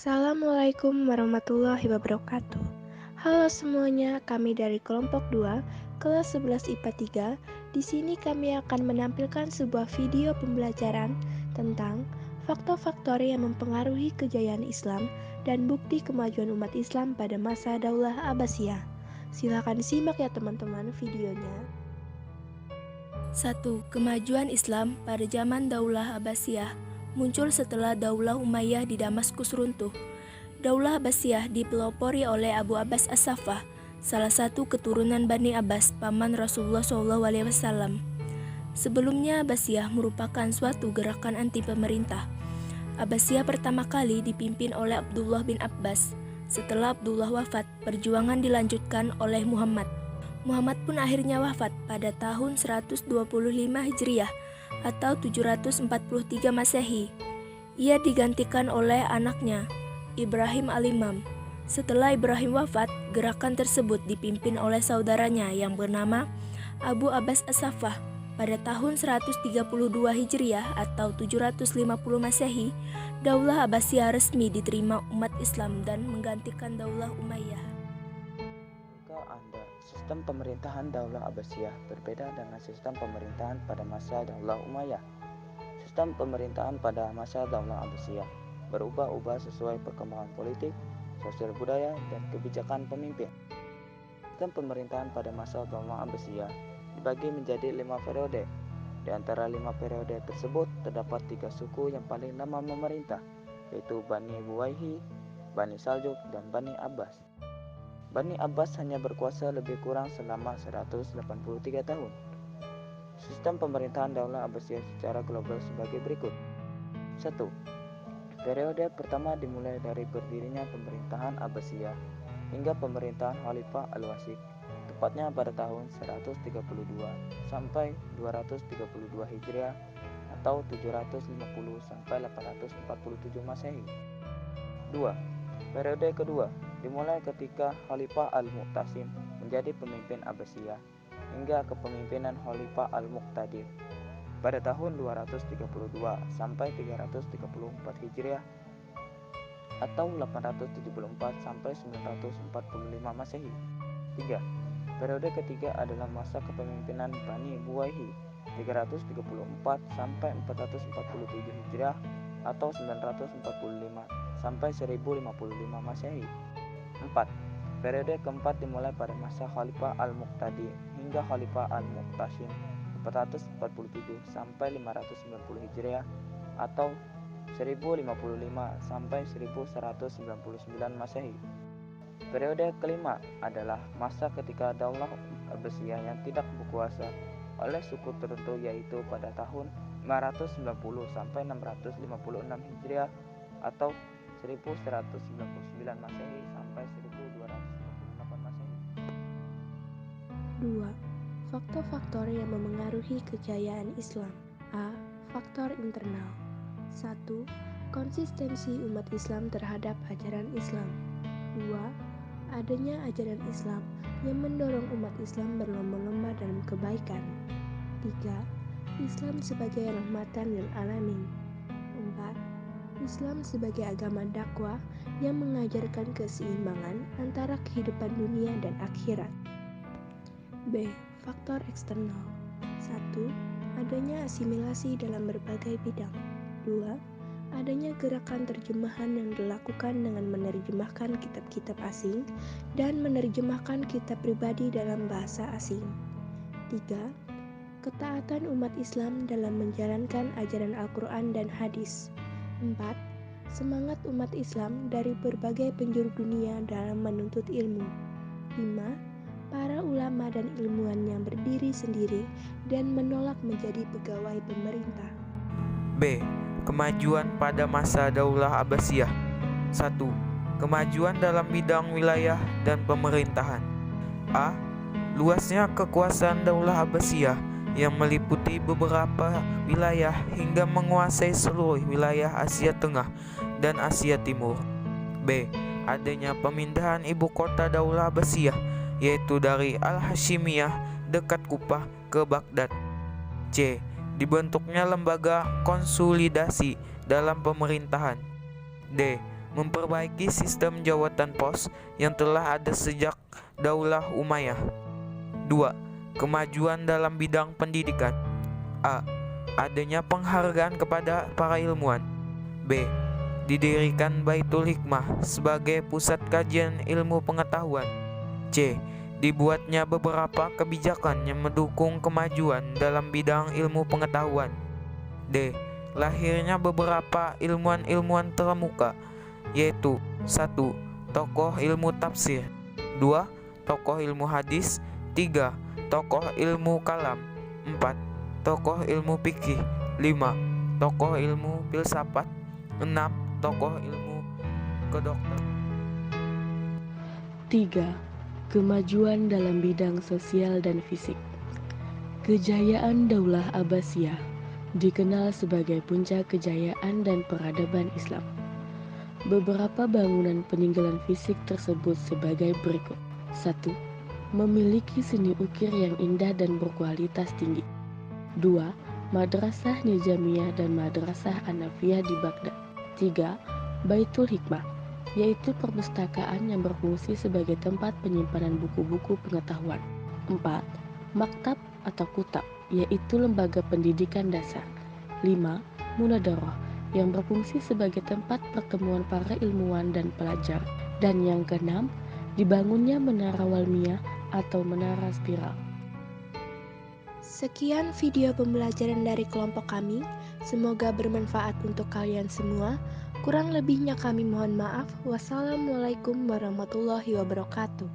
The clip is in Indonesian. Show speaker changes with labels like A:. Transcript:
A: Assalamualaikum warahmatullahi wabarakatuh. Halo semuanya, kami dari kelompok 2, kelas 11 IPA 3. Di sini kami akan menampilkan sebuah video pembelajaran tentang faktor-faktor yang mempengaruhi kejayaan Islam dan bukti kemajuan umat Islam pada masa Daulah Abbasiyah. Silakan simak ya teman-teman videonya.
B: 1. Kemajuan Islam pada zaman Daulah Abbasiyah muncul setelah Daulah Umayyah di Damaskus runtuh. Daulah Abbasiyah dipelopori oleh Abu Abbas As-Saffah, salah satu keturunan Bani Abbas, paman Rasulullah SAW. Sebelumnya Abbasiyah merupakan suatu gerakan anti pemerintah. Abbasiyah pertama kali dipimpin oleh Abdullah bin Abbas. Setelah Abdullah wafat, perjuangan dilanjutkan oleh Muhammad. Muhammad pun akhirnya wafat pada tahun 125 Hijriah atau 743 Masehi. Ia digantikan oleh anaknya, Ibrahim al-Imam. Setelah Ibrahim wafat, gerakan tersebut dipimpin oleh saudaranya yang bernama Abu Abbas As-Saffah. Pada tahun 132 Hijriah atau 750 Masehi, Daulah Abbasiyah resmi diterima umat Islam dan menggantikan Daulah Umayyah.
C: Sistem pemerintahan Daulah Abbasiyah berbeda dengan sistem pemerintahan pada masa Daulah Umayyah. Sistem pemerintahan pada masa Daulah Abbasiyah berubah-ubah sesuai perkembangan politik, sosial budaya, dan kebijakan pemimpin. Sistem pemerintahan pada masa Daulah Abbasiyah dibagi menjadi 5 periode. Di antara 5 periode tersebut terdapat 3 suku yang paling lama memerintah, yaitu Bani Buwayhi, Bani Saljuk, dan Bani Abbas. Bani Abbas hanya berkuasa lebih kurang selama 183 tahun. Sistem pemerintahan Daulah Abbasiyah secara global sebagai berikut. 1. Periode pertama dimulai dari berdirinya pemerintahan Abbasiyah hingga pemerintahan Khalifah Al-Wasik, tepatnya pada tahun 132 sampai 232 Hijriah atau 750 sampai 847 Masehi. 2. Periode kedua dimulai ketika Khalifah Al-Mu'tasim menjadi pemimpin Abbasiyah hingga kepemimpinan Khalifah Al-Muqtadir pada tahun 232 sampai 334 Hijriah atau 874 sampai 945 Masehi. 3. Periode ketiga adalah masa kepemimpinan Bani Buwayhi 334 sampai 447 Hijriah atau 945 sampai 1055 Masehi. 4. Periode keempat dimulai pada masa Khalifah Al-Muqtadir hingga Khalifah Al-Muqtasim 447 sampai 590 Hijriah atau 1055 sampai 1199 Masehi. Periode kelima adalah masa ketika Daulah Abbasiyah yang tidak berkuasa oleh suku tertentu, yaitu pada tahun 590 sampai 656 Hijriah atau 1199 Masehi sampai 1258 Masehi.
A: 2. Faktor-faktor yang memengaruhi kejayaan Islam. A. Faktor internal. 1. Konsistensi umat Islam terhadap ajaran Islam. 2. Adanya ajaran Islam yang mendorong umat Islam berlomba-lomba dalam kebaikan. 3. Islam sebagai rahmatan lil alamin. 4. Islam sebagai agama dakwah yang mengajarkan keseimbangan antara kehidupan dunia dan akhirat. B. Faktor eksternal. 1. Adanya asimilasi dalam berbagai bidang. 2. Adanya gerakan terjemahan yang dilakukan dengan menerjemahkan kitab-kitab asing dan menerjemahkan kitab pribadi dalam bahasa asing. 3. Ketaatan umat Islam dalam menjalankan ajaran Al-Quran dan hadis. 4. Semangat umat Islam dari berbagai penjuru dunia dalam menuntut ilmu. 5. Para ulama dan ilmuwan yang berdiri sendiri dan menolak menjadi pegawai pemerintah.
D: B. Kemajuan pada masa Daulah Abbasiyah. 1. Kemajuan dalam bidang wilayah dan pemerintahan. A. Luasnya kekuasaan Daulah Abbasiyah yang meliputi beberapa wilayah hingga menguasai seluruh wilayah Asia Tengah dan Asia Timur. B. Adanya pemindahan ibu kota Daulah Abbasiyah, yaitu dari Al-Hashimiyah dekat Kufah ke Baghdad. C. Dibentuknya lembaga konsolidasi dalam pemerintahan. D. memperbaiki sistem jawatan pos yang telah ada sejak Daulah Umayyah. 2. Kemajuan dalam bidang pendidikan. A. Adanya penghargaan kepada para ilmuwan. B. Didirikan Baitul Hikmah sebagai pusat kajian ilmu pengetahuan. C. Dibuatnya beberapa kebijakan yang mendukung kemajuan dalam bidang ilmu pengetahuan. D. Lahirnya beberapa ilmuwan-ilmuwan terkemuka, yaitu 1. Tokoh ilmu tafsir, 2. Tokoh ilmu hadis, 3. Tokoh ilmu kalam, 4. Tokoh ilmu fikih, 5. Tokoh ilmu filsafat, 6. Tokoh ilmu kedokteran.
A: 3. Kemajuan dalam bidang sosial dan fisik. Kejayaan Daulah Abbasiyah dikenal sebagai puncak kejayaan dan peradaban Islam. Beberapa bangunan peninggalan fisik tersebut sebagai berikut. 1. Memiliki seni ukir yang indah dan berkualitas tinggi. 2. Madrasah Nizamiyah dan Madrasah Hanafiyah di Baghdad. 3. Baitul Hikmah, yaitu perpustakaan yang berfungsi sebagai tempat penyimpanan buku-buku pengetahuan. 4. Maktab atau kutab, yaitu lembaga pendidikan dasar. 5. Munadarah, yang berfungsi sebagai tempat pertemuan para ilmuwan dan pelajar. Dan yang keenam, dibangunnya Menara Walmiyah atau Menara Spiral.
B: Sekian video pembelajaran dari kelompok kami. Semoga bermanfaat untuk kalian semua. Kurang lebihnya kami mohon maaf. Wassalamualaikum warahmatullahi wabarakatuh.